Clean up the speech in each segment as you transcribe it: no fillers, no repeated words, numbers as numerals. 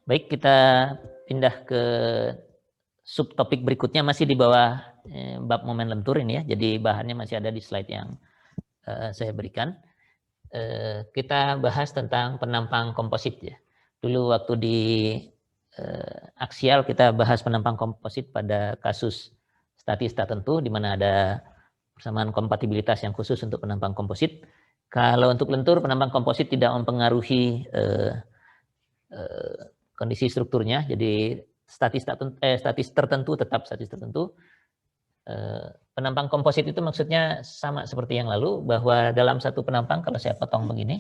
Baik, kita pindah ke subtopik berikutnya, masih di bawah bab momen lentur ini ya. Jadi bahannya masih ada di slide yang saya berikan. Kita bahas tentang penampang komposit ya. Dulu waktu di aksial kita bahas penampang komposit pada kasus statis tertentu di mana ada persamaan kompatibilitas yang khusus untuk penampang komposit. Kalau untuk lentur, penampang komposit tidak mempengaruhi kondisi strukturnya, jadi statis tertentu tetap statis tertentu. Penampang komposit itu maksudnya sama seperti yang lalu, bahwa dalam satu penampang kalau saya potong begini,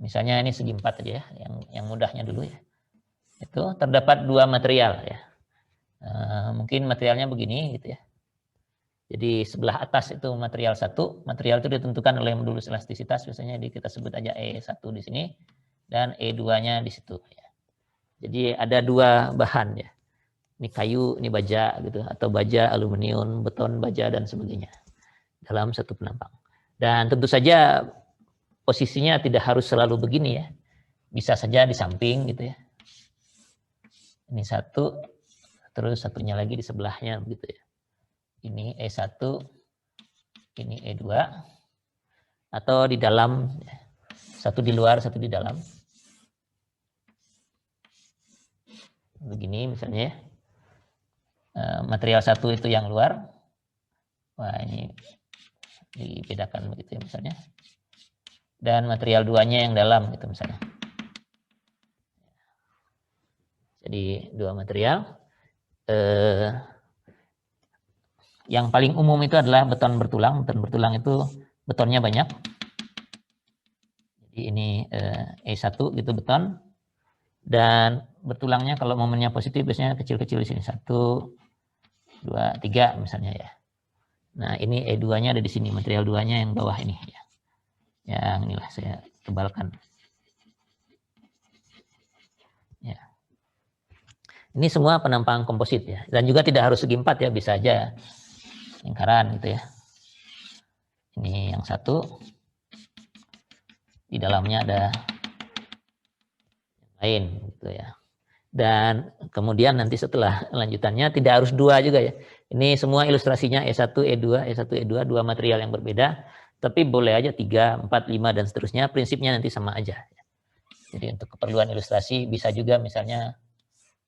misalnya ini segi 4 aja ya, yang mudahnya dulu ya, itu terdapat dua material ya. Mungkin materialnya begini gitu ya. Jadi sebelah atas itu material satu, material itu ditentukan oleh modulus elastisitas, biasanya kita sebut aja E1 di sini, dan E2-nya di situ ya. Jadi ada dua bahan ya. Ini kayu, ini baja gitu, atau baja, aluminium, beton, baja dan sebagainya dalam satu penampang. Dan tentu saja posisinya tidak harus selalu begini ya. Bisa saja di samping gitu ya. Ini satu, terus satunya lagi di sebelahnya begitu ya. Ini E1, ini E2, atau di dalam, satu di luar, satu di dalam. Begini misalnya ya. Material satu itu yang luar. Wah, ini dibedakan begitu ya misalnya. Dan material duanya yang dalam gitu misalnya. Jadi dua material. Yang paling umum itu adalah beton bertulang. Beton bertulang itu betonnya banyak. Jadi ini E1 gitu beton. Dan bertulangnya kalau momennya positif biasanya kecil-kecil di sini. 1, 2, 3 misalnya ya. Nah ini E2-nya ada di sini. Material duanya yang bawah ini ya. Yang inilah saya tebalkan. Ya. Ini semua penampang komposit ya. Dan juga tidak harus segi 4 ya. Bisa aja lingkaran gitu ya. Ini yang satu. Di dalamnya ada yang lain gitu ya. Dan kemudian nanti setelah lanjutannya tidak harus dua juga ya. Ini semua ilustrasinya E1, E2, E1, E2, dua material yang berbeda. Tapi boleh aja 3, 4, 5 dan seterusnya. Prinsipnya nanti sama aja. Jadi untuk keperluan ilustrasi bisa juga misalnya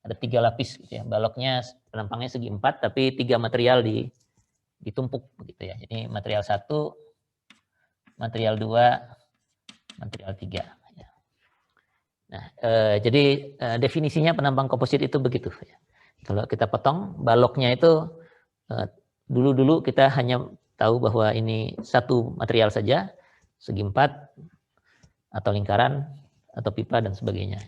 ada 3 lapis gitu ya. Baloknya penampangnya segi 4 tapi 3 material ditumpuk begitu ya. Jadi material 1, material 2, material 3. Nah, jadi definisinya penampang komposit itu begitu. Kalau kita potong baloknya itu dulu kita hanya tahu bahwa ini satu material saja, segi 4 atau lingkaran atau pipa dan sebagainya.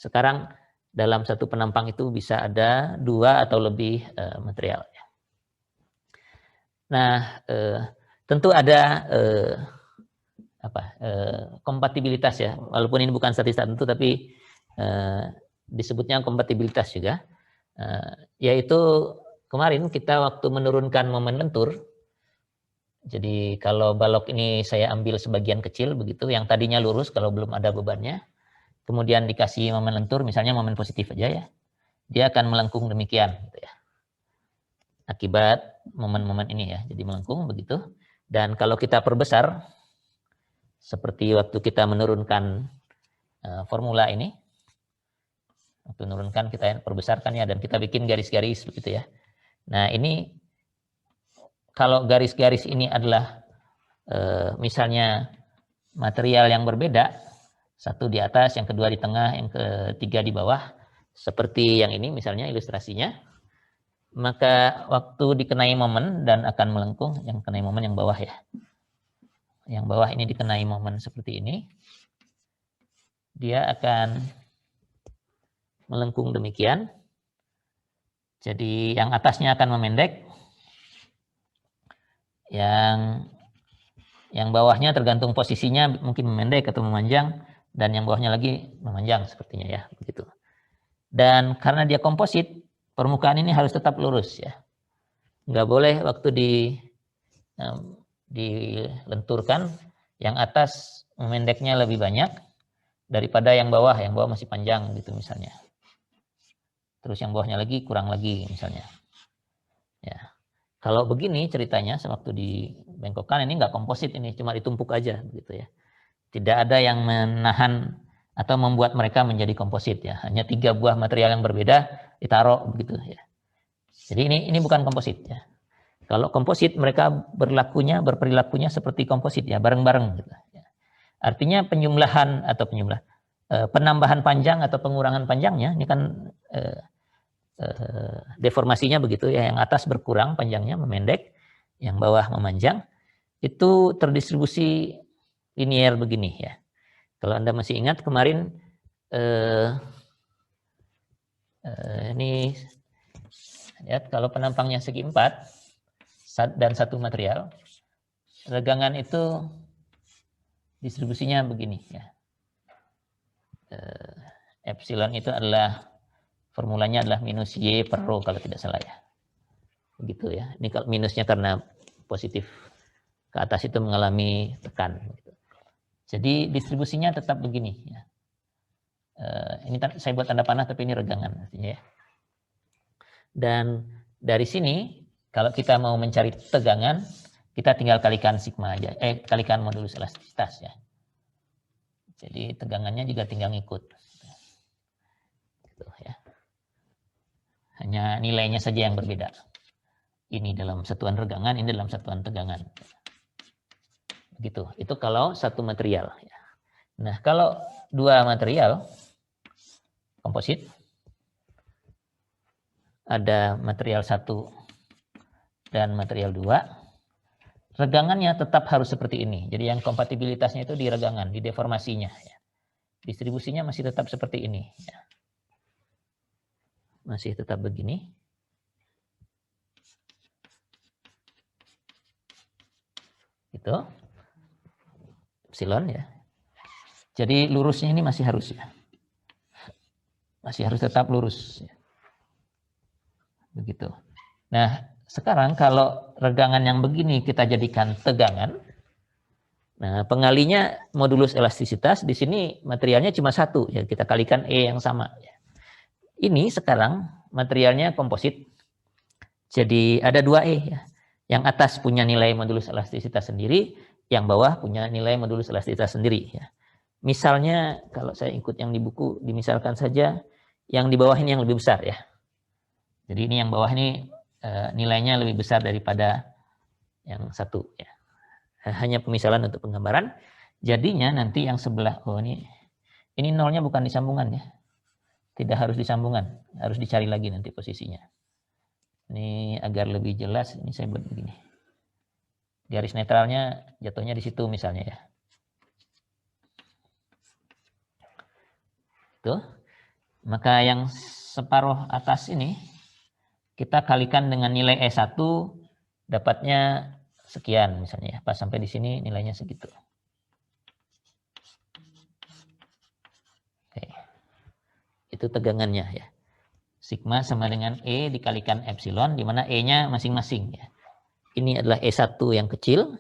Sekarang dalam satu penampang itu bisa ada 2 atau lebih material. Nah, tentu ada kompatibilitas ya, walaupun ini bukan statis tertentu tapi disebutnya kompatibilitas juga, yaitu kemarin kita waktu menurunkan momen lentur. Jadi kalau balok ini saya ambil sebagian kecil begitu, yang tadinya lurus kalau belum ada bebannya, kemudian dikasih momen lentur, misalnya momen positif aja ya, dia akan melengkung demikian gitu ya. Akibat momen-momen ini ya, jadi melengkung begitu. Dan kalau kita perbesar, seperti waktu kita menurunkan formula ini, waktu menurunkan kita perbesarkan ya, dan kita bikin garis-garis begitu ya. Nah ini kalau garis-garis ini adalah misalnya material yang berbeda, satu di atas, yang kedua di tengah, yang ketiga di bawah, seperti yang ini misalnya ilustrasinya, maka waktu dikenai momen dan akan melengkung, yang kenai momen yang bawah ya. Yang bawah ini dikenai momen seperti ini, dia akan melengkung demikian. Jadi yang atasnya akan memendek, yang bawahnya tergantung posisinya mungkin memendek atau memanjang, dan yang bawahnya lagi memanjang sepertinya ya, begitu. Dan karena dia komposit, permukaan ini harus tetap lurus ya. Nggak boleh waktu dilenturkan, yang atas memendeknya lebih banyak, daripada yang bawah masih panjang gitu misalnya. Terus yang bawahnya lagi kurang lagi misalnya. Ya. Kalau begini ceritanya sewaktu dibengkokkan ini nggak komposit, ini cuma ditumpuk aja gitu ya. Tidak ada yang menahan atau membuat mereka menjadi komposit ya. Hanya 3 buah material yang berbeda ditaruh begitu ya. Jadi ini bukan komposit ya. Kalau komposit mereka berperilakunya seperti komposit ya, bareng-bareng gitu ya. Artinya penambahan panjang atau pengurangan panjangnya ini kan deformasinya begitu ya, yang atas berkurang panjangnya, memendek, yang bawah memanjang, itu terdistribusi linier begini ya. Kalau Anda masih ingat kemarin ini lihat kalau penampangnya segi 4 dan satu material, regangan itu distribusinya begini ya. Epsilon itu adalah formulanya adalah minus Y per rho kalau tidak salah ya. Begitu ya. Ini kalau minusnya karena positif ke atas itu mengalami tekan. Gitu. Jadi distribusinya tetap begini ya. Ini saya buat tanda panah tapi ini regangan artinya ya. Dan dari sini kalau kita mau mencari tegangan, kita tinggal kalikan sigma aja, kalikan modulus elastisitas ya. Jadi tegangannya juga tinggal ngikut. Gitu, ya. Hanya nilainya saja yang berbeda. Ini dalam satuan regangan, ini dalam satuan tegangan. Begitu. Itu kalau satu material. Nah, kalau 2 material komposit, ada material 1 dan material 2, regangannya tetap harus seperti ini. Jadi yang kompatibilitasnya itu di regangan, di deformasinya. Distribusinya masih tetap seperti ini. Masih tetap begini. Itu epsilon ya. Jadi lurusnya ini masih harus ya. Masih harus tetap lurus ya. Begitu. Nah, sekarang kalau regangan yang begini kita jadikan tegangan. Nah, pengalinya modulus elastisitas, di sini materialnya cuma 1 ya, kita kalikan E yang sama ya. Ini sekarang materialnya komposit. Jadi ada 2 E ya. Yang atas punya nilai modulus elastisitas sendiri, yang bawah punya nilai modulus elastisitas sendiri ya. Misalnya kalau saya ikut yang di buku, dimisalkan saja yang di bawah ini yang lebih besar ya. Jadi ini yang bawah ini nilainya lebih besar daripada yang 1 ya. Hanya pemisalan untuk penggambaran. Jadinya nanti yang sebelah, ini nolnya bukan disambungan ya. Tidak harus disambungan, harus dicari lagi nanti posisinya. Ini agar lebih jelas, ini saya buat begini. Garis netralnya jatuhnya di situ misalnya ya. Tuh. Maka yang separuh atas ini kita kalikan dengan nilai E1 dapatnya sekian misalnya ya. Pas sampai di sini nilainya segitu. Oke. Itu tegangannya ya. Sigma sama dengan E dikalikan epsilon, di mana E-nya masing-masing ya. Ini adalah E1 yang kecil.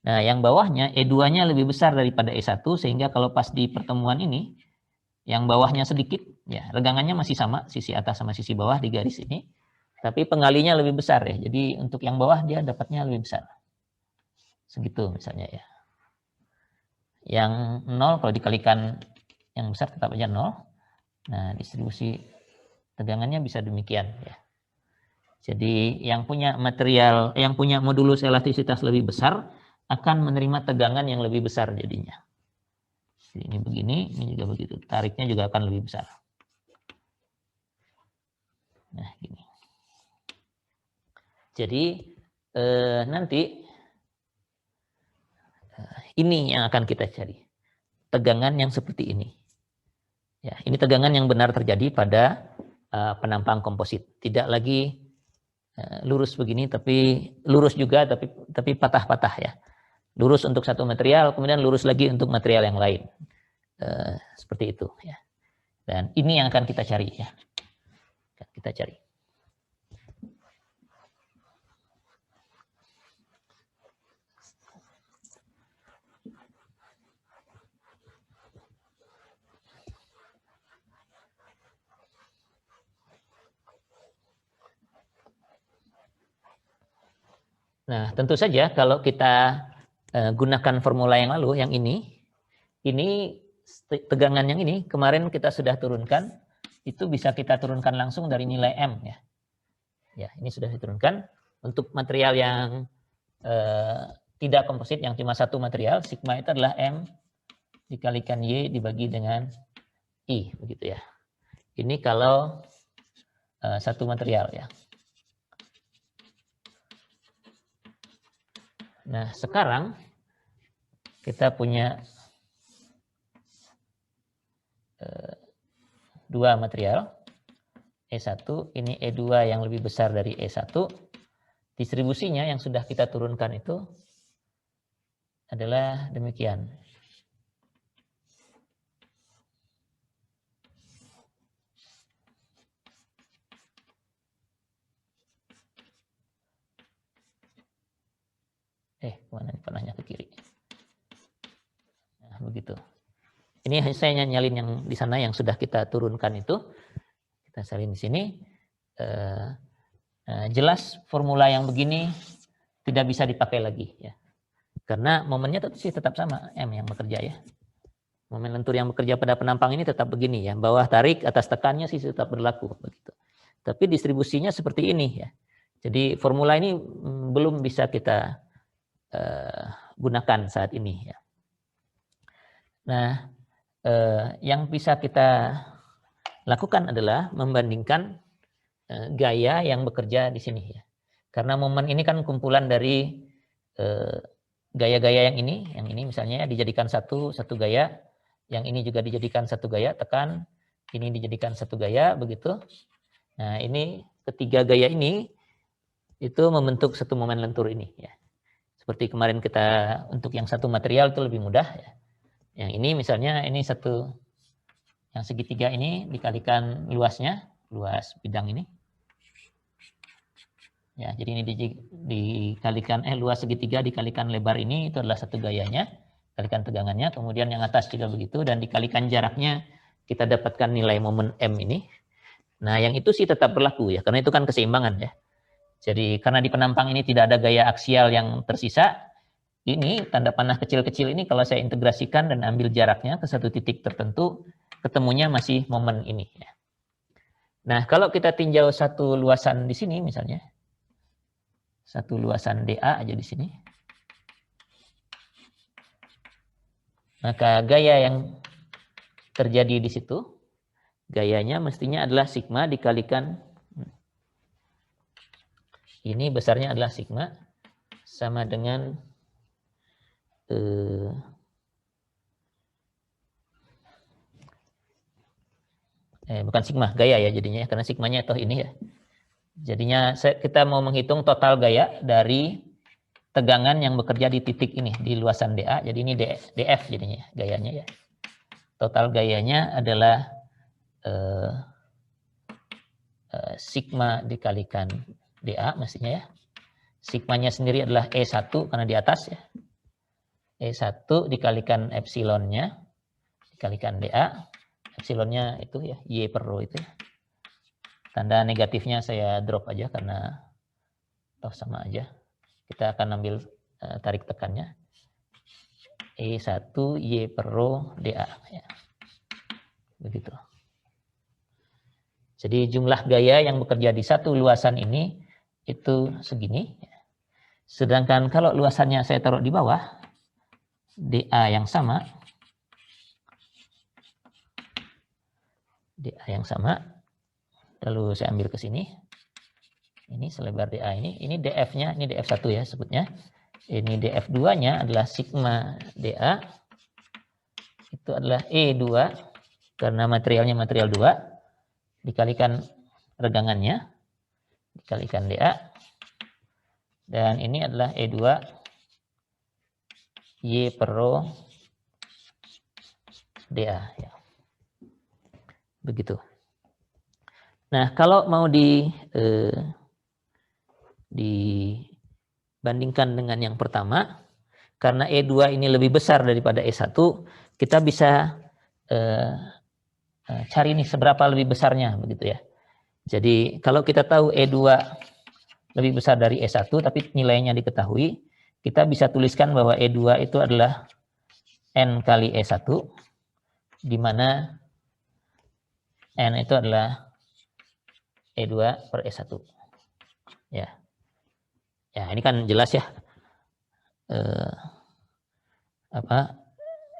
Nah, yang bawahnya E2-nya lebih besar daripada E1, sehingga kalau pas di pertemuan ini, yang bawahnya sedikit, ya regangannya masih sama, sisi atas sama sisi bawah di garis ini. Tapi pengalinya lebih besar ya. Jadi untuk yang bawah dia dapatnya lebih besar. Segitu misalnya ya. Yang 0 kalau dikalikan yang besar tetap aja 0. Nah, distribusi tegangannya bisa demikian ya. Jadi yang punya material, yang punya modulus elastisitas lebih besar akan menerima tegangan yang lebih besar jadinya. Jadi ini begini, ini juga begitu. Tariknya juga akan lebih besar. Nah, gini. Jadi nanti ini yang akan kita cari. Tegangan yang seperti ini. Ya, ini tegangan yang benar terjadi pada penampang komposit. Tidak lagi lurus begini, tapi lurus juga, tapi patah-patah ya. Lurus untuk satu material, kemudian lurus lagi untuk material yang lain. Seperti itu ya. Dan ini yang akan kita cari ya. Kita cari. Nah, tentu saja kalau kita gunakan formula yang lalu, yang ini tegangan yang ini kemarin kita sudah turunkan, itu bisa kita turunkan langsung dari nilai M ya. Ya, ini sudah diturunkan. Untuk material yang tidak komposit, yang cuma satu material, sigma itu adalah M dikalikan Y dibagi dengan I, begitu ya. Ini kalau satu material ya. Nah, sekarang kita punya dua material, E1, ini E2 yang lebih besar dari E1. Distribusinya yang sudah kita turunkan itu adalah demikian. Kemana nih panahnya, ke kiri. Nah, begitu. Ini saya nyalin yang di sana yang sudah kita turunkan itu. Kita salin di sini. Jelas formula yang begini tidak bisa dipakai lagi ya. Karena momennya tetap sama, M yang bekerja ya. Momen lentur yang bekerja pada penampang ini tetap begini ya. Bawah tarik, atas tekannya sih tetap berlaku begitu. Tapi distribusinya seperti ini ya. Jadi formula ini belum bisa kita gunakan saat ini ya. Nah, yang bisa kita lakukan adalah membandingkan gaya yang bekerja di sini ya. Karena momen ini kan kumpulan dari gaya-gaya yang ini misalnya dijadikan satu gaya, yang ini juga dijadikan satu gaya, tekan, ini dijadikan satu gaya begitu. Nah, ini ketiga gaya ini itu membentuk satu momen lentur ini ya. Seperti kemarin kita untuk yang satu material itu lebih mudah ya. Yang ini misalnya ini satu, yang segitiga ini dikalikan luasnya, luas bidang ini. Ya, jadi ini dikalikan luas segitiga dikalikan lebar ini, itu adalah satu gayanya, kalikan tegangannya, kemudian yang atas juga begitu, dan dikalikan jaraknya kita dapatkan nilai momen M ini. Nah, yang itu sih tetap berlaku ya, karena itu kan keseimbangan ya. Jadi karena di penampang ini tidak ada gaya aksial yang tersisa, ini tanda panah kecil-kecil ini kalau saya integrasikan dan ambil jaraknya ke satu titik tertentu, ketemunya masih momen ini ya. Nah, kalau kita tinjau satu luasan di sini misalnya, satu luasan DA aja di sini, maka gaya yang terjadi di situ, gayanya mestinya adalah sigma dikalikan, ini besarnya adalah sigma, sama dengan bukan sigma, gaya ya jadinya, karena sigmanya toh ini ya. Jadinya kita mau menghitung total gaya dari tegangan yang bekerja di titik ini, di luasan DA. Jadi ini DF jadinya gayanya ya. Total gayanya adalah sigma dikalikan DA mestinya ya. Sigmanya sendiri adalah E1 karena di atas ya. E1 dikalikan epsilonnya, dikalikan DA. Epsilonnya itu ya, Y per rho itu ya. Tanda negatifnya saya drop aja karena toh sama aja. Kita akan ambil tarik tekannya. E1 Y per rho DA. Ya. Begitu. Jadi jumlah gaya yang bekerja di satu luasan ini itu segini. Sedangkan kalau luasannya saya taruh di bawah, DA yang sama. DA yang sama. Lalu saya ambil ke sini. Ini selebar DA ini DF-nya, ini DF1 ya sebutnya. Ini DF2-nya adalah sigma DA. Itu adalah E2 karena materialnya material 2 dikalikan regangannya dikalikan DA. Dan ini adalah E2 Y per rho DA ya. Begitu. Nah, kalau mau dibandingkan dengan yang pertama, karena E2 ini lebih besar daripada E1, kita bisa cari nih seberapa lebih besarnya begitu ya. Jadi kalau kita tahu E2 lebih besar dari E1 tapi nilainya diketahui, kita bisa tuliskan bahwa E2 itu adalah N kali E1, di mana N itu adalah E2 per E1. Ya. Ya, ini kan jelas ya.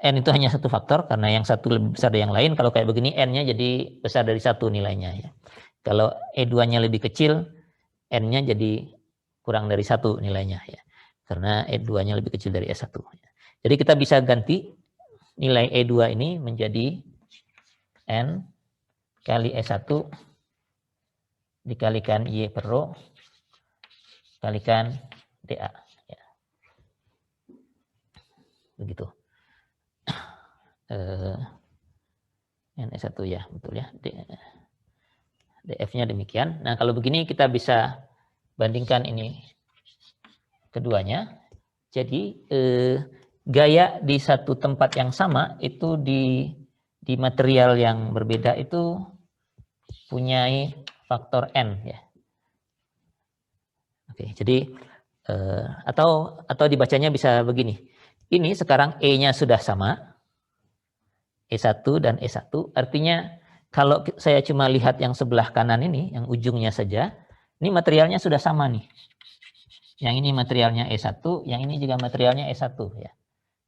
N itu hanya satu faktor karena yang satu lebih besar dari yang lain. Kalau kayak begini N-nya jadi besar dari satu nilainya ya. Kalau E2-nya lebih kecil, N-nya jadi kurang dari satu nilainya ya. Karena E2-nya lebih kecil dari E1. Jadi kita bisa ganti nilai E2 ini menjadi N kali E1 dikalikan Y per Rho kalikan DA. Ya. Begitu. NE1 ya, betul ya. DF-nya demikian. Nah, kalau begini kita bisa bandingkan ini keduanya. Jadi gaya di satu tempat yang sama itu di material yang berbeda itu punya faktor N ya. Oke, jadi atau dibacanya bisa begini. Ini sekarang E-nya sudah sama, E1 dan E1, artinya kalau saya cuma lihat yang sebelah kanan ini, yang ujungnya saja, ini materialnya sudah sama nih. Yang ini materialnya E1, yang ini juga materialnya E1 ya.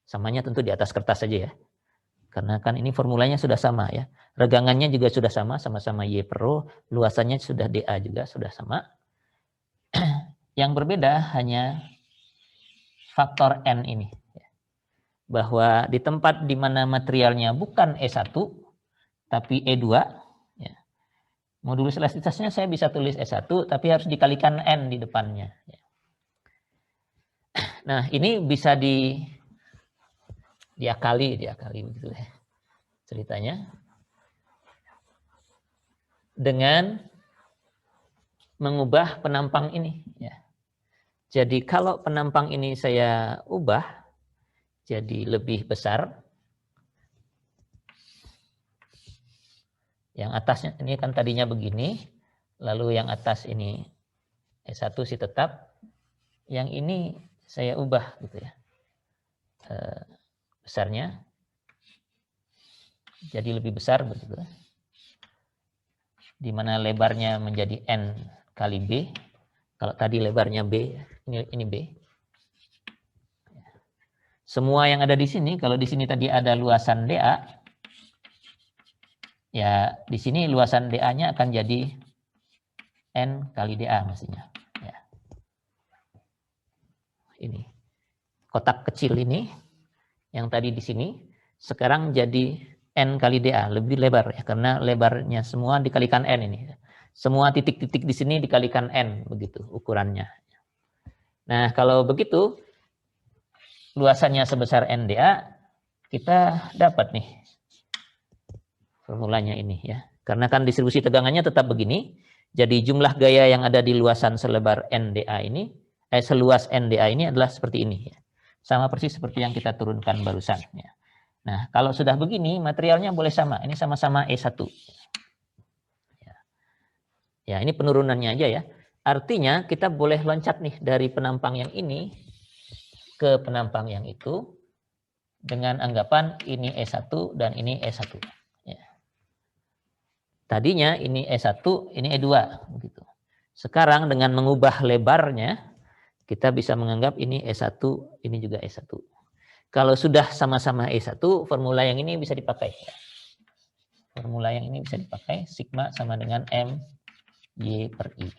Samanya tentu di atas kertas saja ya. Karena kan ini formulanya sudah sama ya. Regangannya juga sudah sama, sama-sama Y per Rho, luasannya sudah DA juga sudah sama. Yang berbeda hanya faktor N ini. Bahwa di tempat di mana materialnya bukan E1, tapi E2, ya, modulus elastisitasnya saya bisa tulis E1, tapi harus dikalikan N di depannya. Ya. Nah, ini bisa diakali begitu ya ceritanya. Dengan mengubah penampang ini. Ya. Jadi kalau penampang ini saya ubah jadi lebih besar, yang atasnya ini kan tadinya begini, lalu yang atas ini E1 sih tetap, yang ini saya ubah gitu ya, besarnya jadi lebih besar begitu, di mana lebarnya menjadi N kali B, kalau tadi lebarnya B, ini B. Semua yang ada di sini, kalau di sini tadi ada luasan DA, ya di sini luasan DA-nya akan jadi N kali DA mestinya. Ya. Ini kotak kecil ini, yang tadi di sini, sekarang jadi N kali DA, lebih lebar ya, karena lebarnya semua dikalikan N ini. Semua titik-titik di sini dikalikan N, begitu ukurannya. Nah kalau begitu, luasannya sebesar NDA, kita dapat nih formulanya ini ya. Karena kan distribusi tegangannya tetap begini, jadi jumlah gaya yang ada di luasan selebar NDA ini, seluas NDA ini adalah seperti ini ya. Sama persis seperti yang kita turunkan barusan ya. Nah, kalau sudah begini, materialnya boleh sama. Ini sama-sama E1. Ya, ini penurunannya aja ya. Artinya kita boleh loncat nih dari penampang yang ini ke penampang yang itu dengan anggapan ini E1 dan ini E1. Ya. Tadinya ini E1, ini E2. Begitu. Sekarang dengan mengubah lebarnya, kita bisa menganggap ini E1, ini juga E1. Kalau sudah sama-sama E1, formula yang ini bisa dipakai. Formula yang ini bisa dipakai, sigma sama dengan M Y per I.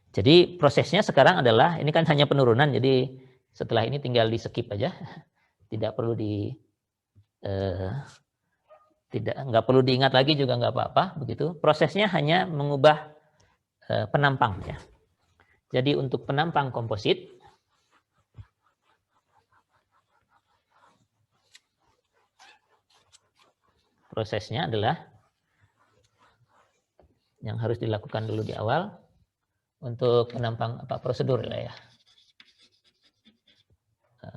Jadi prosesnya sekarang adalah, ini kan hanya penurunan, jadi setelah ini tinggal di skip aja, tidak perlu nggak perlu diingat lagi juga nggak apa-apa, begitu. Prosesnya hanya mengubah penampang ya. Jadi untuk penampang komposit, prosesnya adalah yang harus dilakukan dulu di awal. Untuk penampang prosedur lah ya,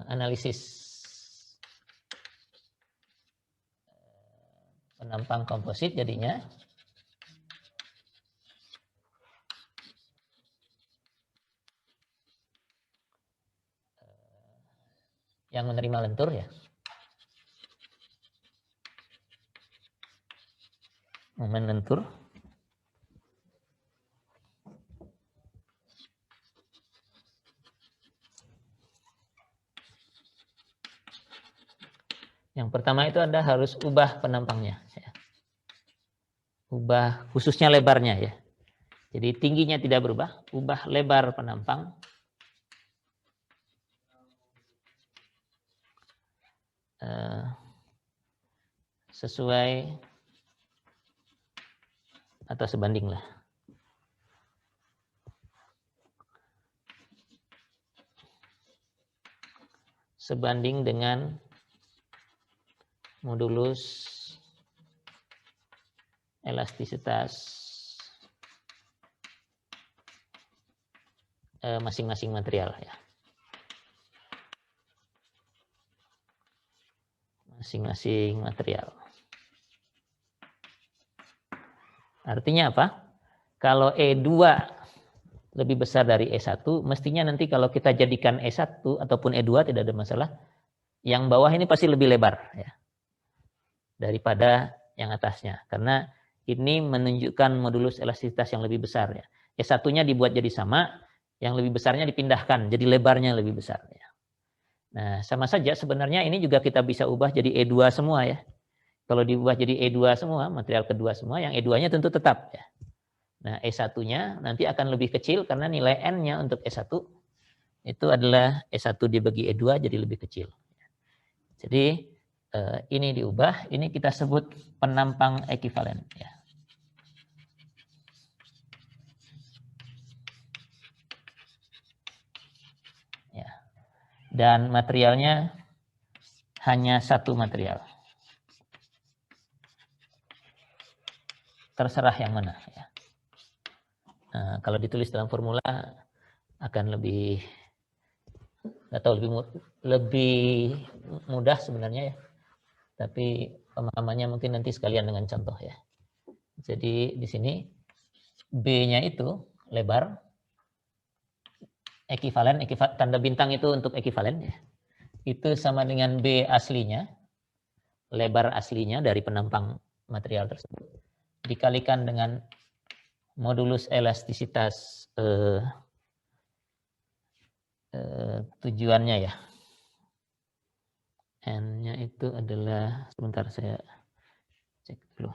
analisis penampang komposit jadinya. Yang menerima lentur ya. Momen lentur. Yang pertama itu Anda harus ubah penampangnya. Ubah khususnya lebarnya ya. Jadi tingginya tidak berubah, ubah lebar penampang. Sesuai atau sebanding lah. Sebanding dengan modulus elastisitas masing-masing material ya. Masing-masing material. Artinya apa? Kalau E2 lebih besar dari E1, mestinya nanti kalau kita jadikan E1 ataupun E2 tidak ada masalah. Yang bawah ini pasti lebih lebar ya, daripada yang atasnya. Karena ini menunjukkan modulus elastisitas yang lebih besar ya. E1-nya dibuat jadi sama, yang lebih besarnya dipindahkan, jadi lebarnya lebih besar ya. Nah, sama saja sebenarnya ini juga kita bisa ubah jadi E2 semua ya. Kalau diubah jadi E2 semua, material kedua semua, yang E2-nya tentu tetap ya. Nah, E1-nya nanti akan lebih kecil karena nilai N-nya untuk E1 itu adalah E1 dibagi E2 jadi lebih kecil. Jadi ini diubah, ini kita sebut penampang ekivalen ya. Ya. Dan materialnya hanya satu material. Terserah yang mana ya. Nah, kalau ditulis dalam formula akan lebih lebih mudah sebenarnya ya. Tapi pemahamannya mungkin nanti sekalian dengan contoh ya. Jadi di sini B-nya itu lebar, ekivalen, tanda bintang itu untuk ekivalen ya. Itu sama dengan B aslinya, lebar aslinya dari penampang material tersebut, dikalikan dengan modulus elastisitas tujuannya ya. N-nya itu adalah, sebentar saya cek dulu.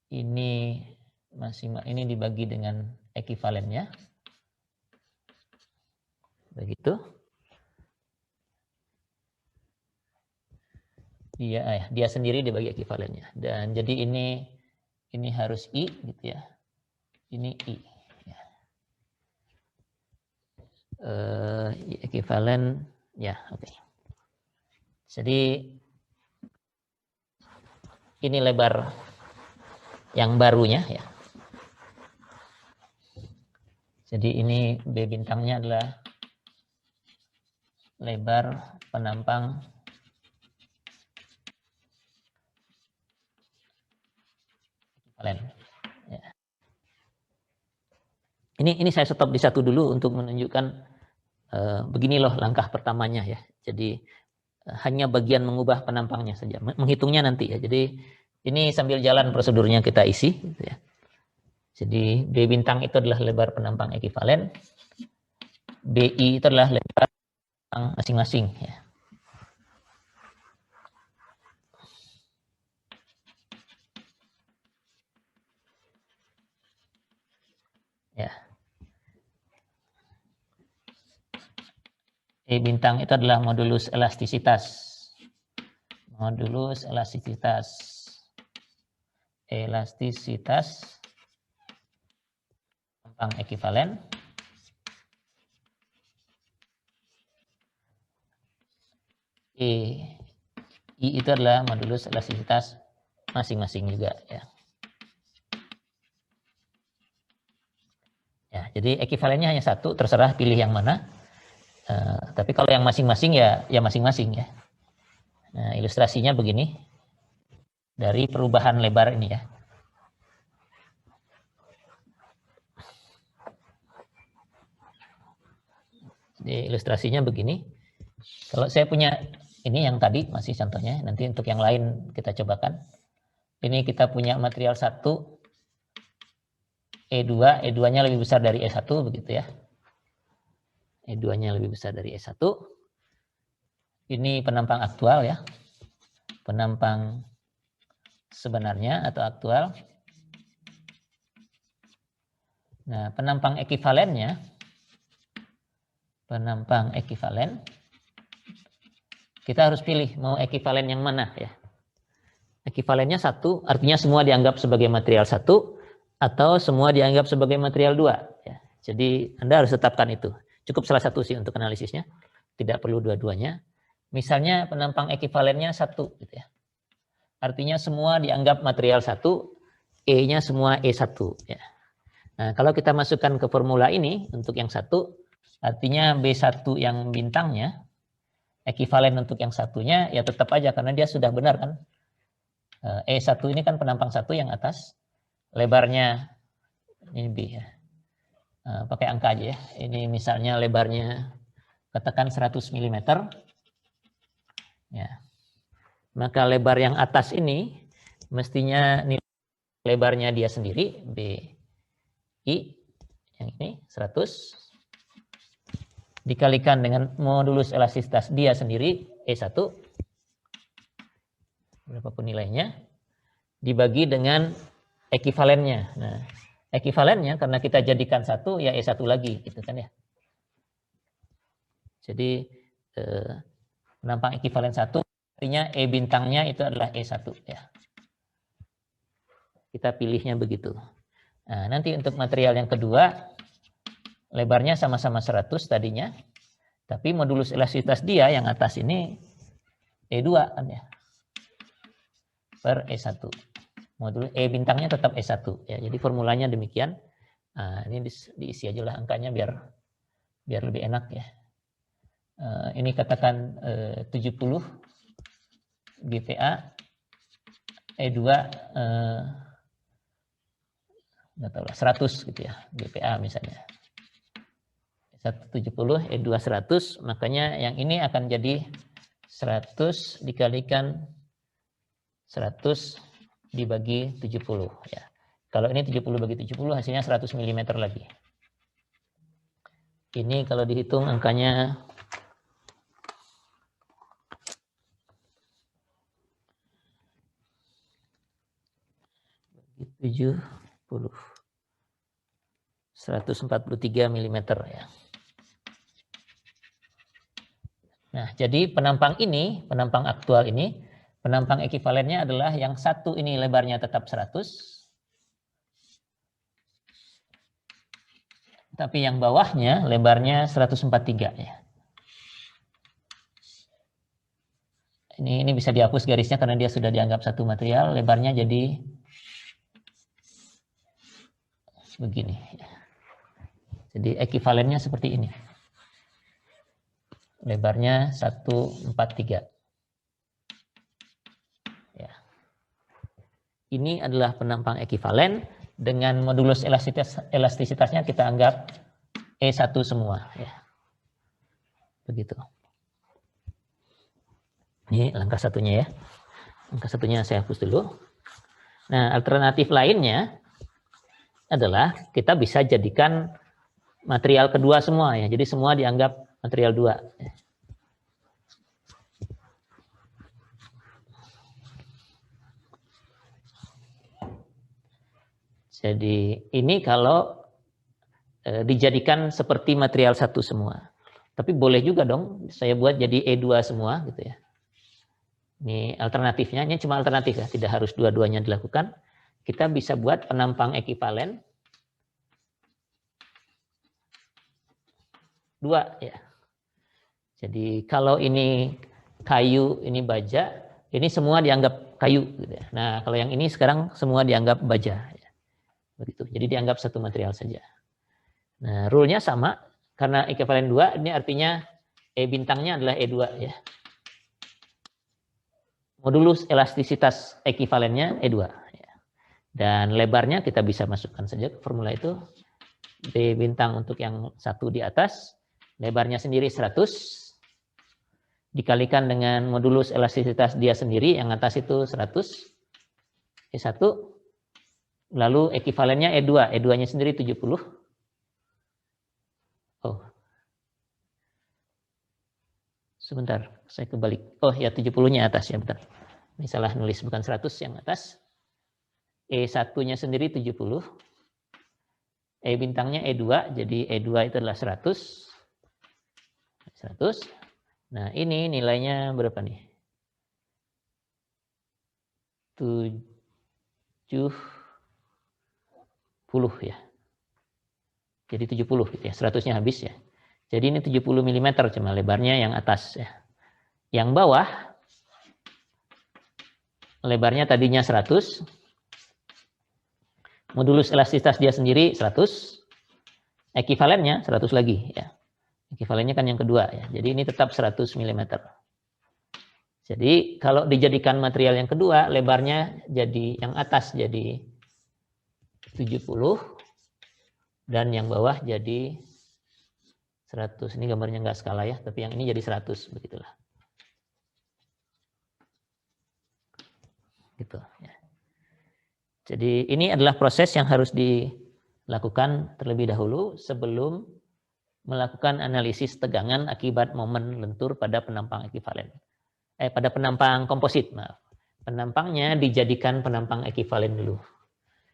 Ini ini dibagi dengan ekivalennya. Begitu. Dia sendiri dibagi ekivalennya. Dan jadi ini harus I gitu ya. Ini I. Ya. Ekivalen ya, oke. Jadi ini lebar yang barunya ya. Jadi ini B bintangnya adalah lebar penampang ekivalen. Ya. Ini saya stop di satu dulu untuk menunjukkan begini loh langkah pertamanya ya. Jadi hanya bagian mengubah penampangnya saja, menghitungnya nanti ya. Jadi ini sambil jalan prosedurnya kita isi gitu ya. Jadi B bintang itu adalah lebar penampang ekivalen, BI itu adalah lebar penampang masing-masing ya. Ya. E bintang itu adalah modulus elastisitas. Modulus elastisitas. Penampang ekivalen. I itu adalah modulus elastisitas masing-masing juga ya. Ya, jadi ekivalennya hanya satu, terserah pilih yang mana. Tapi kalau yang masing-masing ya masing-masing ya. Nah, ilustrasinya begini. dari perubahan lebar ini ya. Jadi ilustrasinya begini. Kalau saya punya ini yang tadi masih contohnya, nanti untuk yang lain kita cobakan. Ini kita punya material 1 E2, E2-nya lebih besar dari E1 begitu ya. E2-nya lebih besar dari E1. Ini penampang aktual ya. Penampang sebenarnya atau aktual. Nah, penampang ekivalennya, kita harus pilih mau ekivalen yang mana ya. Ekivalennya 1, artinya semua dianggap sebagai material 1 atau semua dianggap sebagai material 2 ya. Jadi Anda harus tetapkan itu. Cukup salah satu sih untuk analisisnya, tidak perlu dua-duanya. Misalnya penampang ekivalennya 1 gitu ya. Artinya semua dianggap material 1, E-nya semua E1 ya. Nah, kalau kita masukkan ke formula ini untuk yang 1, artinya B1 yang bintangnya ekivalen untuk yang satunya ya tetap aja karena dia sudah benar kan. E1 ini kan penampang 1 yang atas, lebarnya ini B ya. Pakai angka aja ya. Ini misalnya lebarnya katakan 100 mm. Ya. Maka lebar yang atas ini mestinya nilai lebarnya dia sendiri BI yang ini 100 dikalikan dengan modulus elastisitas dia sendiri E1 berapapun nilainya dibagi dengan ekivalennya. Nah, ekivalennya karena kita jadikan 1 ya E1 lagi gitu kan ya. Jadi penampang ekivalen 1 artinya E bintangnya itu adalah E1 ya. Kita pilihnya begitu. Nah, nanti untuk material yang kedua lebarnya sama-sama 100 tadinya. Tapi modulus elastisitas dia yang atas ini E2 kan ya. Per E1. Modulus E bintangnya tetap E1 ya. Jadi formulanya demikian. Nah, ini diisi aja lah angkanya biar lebih enak ya. Ini katakan 70 GPa E2 nggak tahu lah 100 gitu ya GPa misalnya 170 E2 100 makanya yang ini akan jadi 100 dikalikan 100 dibagi 70 ya. Kalau ini 70 bagi 70 hasilnya 100 mm lagi. Ini kalau dihitung angkanya 70 143 mm ya. Nah, jadi penampang ini, penampang aktual ini, penampang ekivalennya adalah yang 1 ini lebarnya tetap 100. Tapi yang bawahnya lebarnya 143 ya. Ini bisa dihapus garisnya karena dia sudah dianggap satu material, lebarnya jadi begini. Jadi ekivalennya seperti ini. Lebarnya 143. Ya. Ini adalah penampang ekivalen dengan modulus elastisitasnya kita anggap E1 semua. Ya. Begitu. Ini langkah satunya ya. Langkah satunya saya hapus dulu. Nah, alternatif lainnya adalah kita bisa jadikan material kedua semua ya. Jadi semua dianggap material 2. Jadi ini kalau dijadikan seperti material 1 semua. Tapi boleh juga dong saya buat jadi E2 semua gitu ya. Ini alternatifnya, ini cuma alternatif ya, tidak harus dua-duanya dilakukan. Kita bisa buat penampang ekivalen 2 ya. Jadi kalau ini kayu, ini baja, ini semua dianggap kayu gitu ya. Nah, kalau yang ini sekarang semua dianggap baja ya. Begitu. Jadi dianggap satu material saja. Nah, rule-nya sama karena ekivalen 2 ini artinya E bintangnya adalah E2 ya. modulus elastisitas ekivalennya E2. Dan lebarnya kita bisa masukkan saja ke formula itu. B bintang untuk yang satu di atas, lebarnya sendiri 100, dikalikan dengan modulus elastisitas dia sendiri, yang atas itu 100, E1, lalu ekivalennya E2, E2-nya sendiri 70. Oh, sebentar, saya kebalik. Oh ya, 70-nya atas ya, betul. Ini salah nulis, bukan 100 yang atas. E1-nya sendiri 70. E bintangnya E2, jadi E2 itu adalah 100. 100. Nah, ini nilainya berapa nih? 70 ya. Jadi 70 gitu ya, 100-nya habis ya. Jadi ini 70 mm cuma lebarnya yang atas ya. Yang bawah lebarnya tadinya 100. Modulus elastisitas dia sendiri 100. Ekivalennya 100 lagi ya. Ekivalennya kan yang kedua ya. Jadi ini tetap 100 mm. Jadi kalau dijadikan material yang kedua, lebarnya jadi yang atas jadi 70 dan yang bawah jadi 100. Ini gambarnya nggak skala ya, tapi yang ini jadi 100 begitulah. Gitu ya. Jadi ini adalah proses yang harus dilakukan terlebih dahulu sebelum melakukan analisis tegangan akibat momen lentur pada penampang ekivalen. Pada penampang komposit, maaf. Penampangnya dijadikan penampang ekivalen dulu.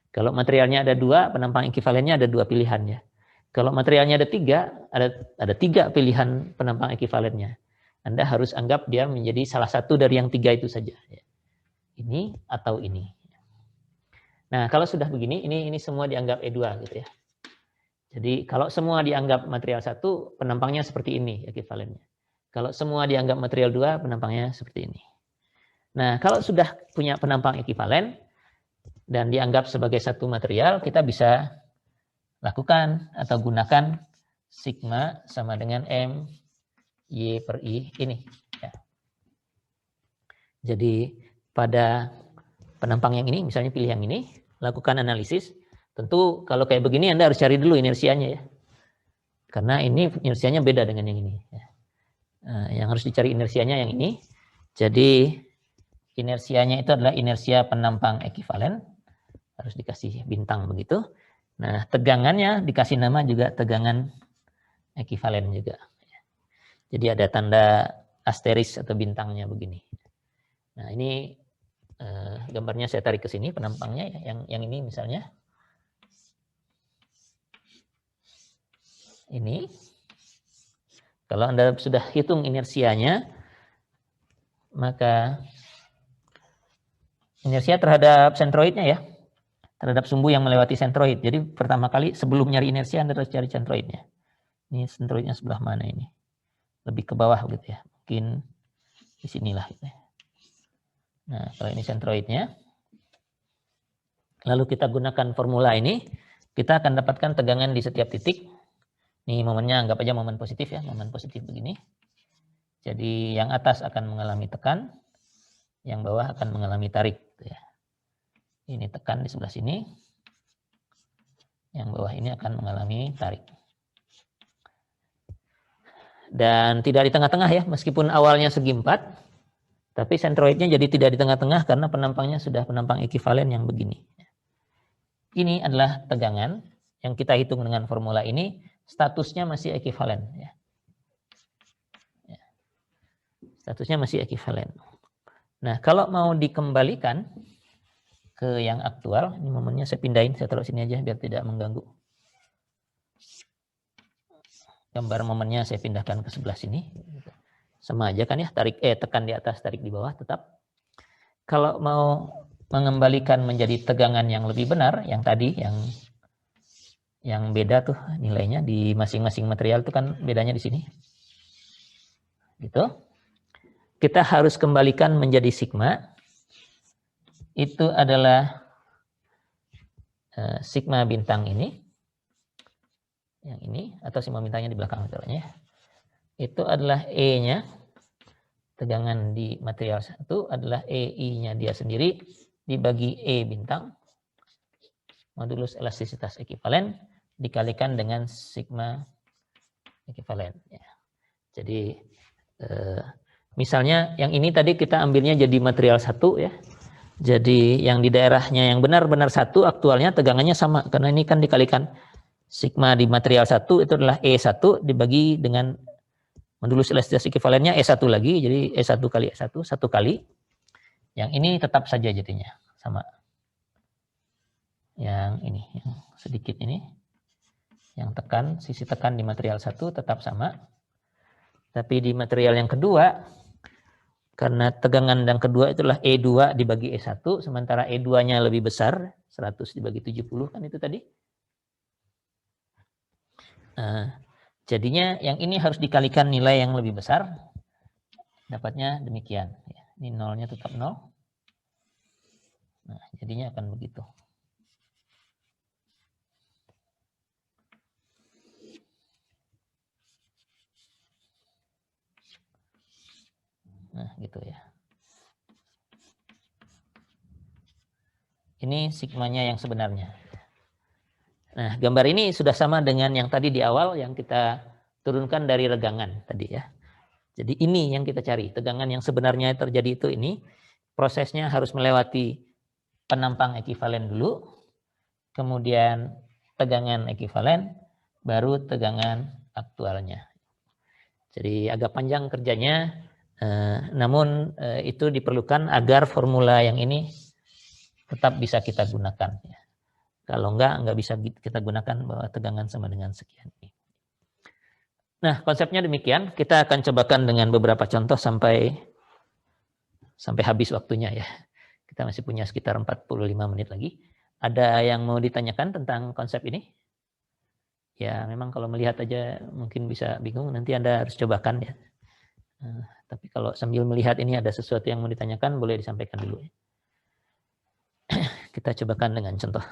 Kalau materialnya ada 2, penampang ekivalennya ada 2 pilihannya. Kalau materialnya ada 3, ada 3 pilihan penampang ekivalennya. Anda harus anggap dia menjadi salah satu dari yang 3 itu saja. Ini atau ini. Nah, kalau sudah begini, ini semua dianggap E2 gitu ya. Jadi kalau semua dianggap material 1, penampangnya seperti ini ekivalennya. Kalau semua dianggap material 2, penampangnya seperti ini. Nah, kalau sudah punya penampang ekivalen dan dianggap sebagai satu material, kita bisa lakukan atau gunakan sigma sama dengan M Y per I ini. Ya. Jadi pada penampang yang ini, misalnya pilih yang ini, lakukan analisis. Tentu kalau kayak begini Anda harus cari dulu inersianya ya. Karena ini inersianya beda dengan yang ini. Nah, yang harus dicari inersianya yang ini. Jadi inersianya itu adalah inersia penampang ekivalen. Harus dikasih bintang begitu. Nah, tegangannya dikasih nama juga tegangan ekivalen juga. Jadi ada tanda asteris atau bintangnya begini. Nah, ini gambarnya saya tarik ke sini penampangnya ya. Yang ini misalnya. Ini. Kalau Anda sudah hitung inersianya, maka inersia terhadap sentroidnya ya. Terhadap sumbu yang melewati sentroid. Jadi pertama kali sebelum nyari inersia Anda harus cari sentroidnya. Ini sentroidnya sebelah mana ini? Lebih ke bawah gitu ya. Mungkin di sinilah gitu ya. Nah, kalau ini sentroidnya. Lalu kita gunakan formula ini, kita akan dapatkan tegangan di setiap titik. Ini momennya anggap aja momen positif ya, momen positif begini. Jadi yang atas akan mengalami tekan, yang bawah akan mengalami tarik. Gitu ya. Ini tekan di sebelah sini, yang bawah ini akan mengalami tarik. Dan tidak di tengah-tengah ya, meskipun awalnya segi 4, tapi sentroidnya jadi tidak di tengah-tengah karena penampangnya sudah penampang ekivalen yang begini. Ini adalah tegangan yang kita hitung dengan formula ini, statusnya masih ekivalen. Ya. Statusnya masih ekivalen. Nah, kalau mau dikembalikan ke yang aktual, ini momennya saya pindahin, saya taruh sini aja biar tidak mengganggu. Gambar momennya saya pindahkan ke sebelah sini. Sama aja kan ya, tekan di atas, tarik di bawah tetap. Kalau mau mengembalikan menjadi tegangan yang lebih benar, yang tadi, yang beda tuh nilainya di masing-masing material itu kan bedanya di sini. Gitu. Kita harus kembalikan menjadi sigma. Itu adalah sigma bintang ini. Yang ini, atau sigma bintangnya di belakang. Ya. Itu adalah E-nya tegangan di material 1 adalah EI-nya dia sendiri dibagi E bintang modulus elastisitas ekivalen dikalikan dengan sigma ekivalen. Ya. Jadi misalnya yang ini tadi kita ambilnya jadi material 1 ya. Jadi yang di daerahnya yang benar-benar 1 aktualnya tegangannya sama karena ini kan dikalikan sigma di material 1 itu adalah E1 dibagi dengan modulus elastisitas ekivalennya E1 lagi, jadi E1 kali E1, 1 kali. Yang ini tetap saja jadinya, sama. Yang ini, yang sedikit ini. Yang tekan, sisi tekan di material 1 tetap sama. Tapi di material yang kedua, karena tegangan yang kedua itulah E2 dibagi E1, sementara E2-nya lebih besar, 100 dibagi 70 kan itu tadi. Jadinya yang ini harus dikalikan nilai yang lebih besar, dapatnya demikian. Ini nolnya tetap 0. Nah, jadinya akan begitu. Nah, gitu ya. Ini sigmanya yang sebenarnya. Nah, gambar ini sudah sama dengan yang tadi di awal yang kita turunkan dari regangan tadi ya. Jadi ini yang kita cari, tegangan yang sebenarnya terjadi itu ini. Prosesnya harus melewati penampang ekivalen dulu, kemudian tegangan ekivalen, baru tegangan aktualnya. Jadi agak panjang kerjanya, namun itu diperlukan agar formula yang ini tetap bisa kita gunakan. Kalau enggak bisa kita gunakan bahwa tegangan sama dengan sekian. Nah, konsepnya demikian. Kita akan cobakan dengan beberapa contoh sampai habis waktunya ya. Kita masih punya sekitar 45 menit lagi. Ada yang mau ditanyakan tentang konsep ini? Ya, memang kalau melihat aja mungkin bisa bingung. Nanti Anda harus cobakan ya. Tapi kalau sambil melihat ini ada sesuatu yang mau ditanyakan, boleh disampaikan dulu ya. Kita cobakan dengan contoh.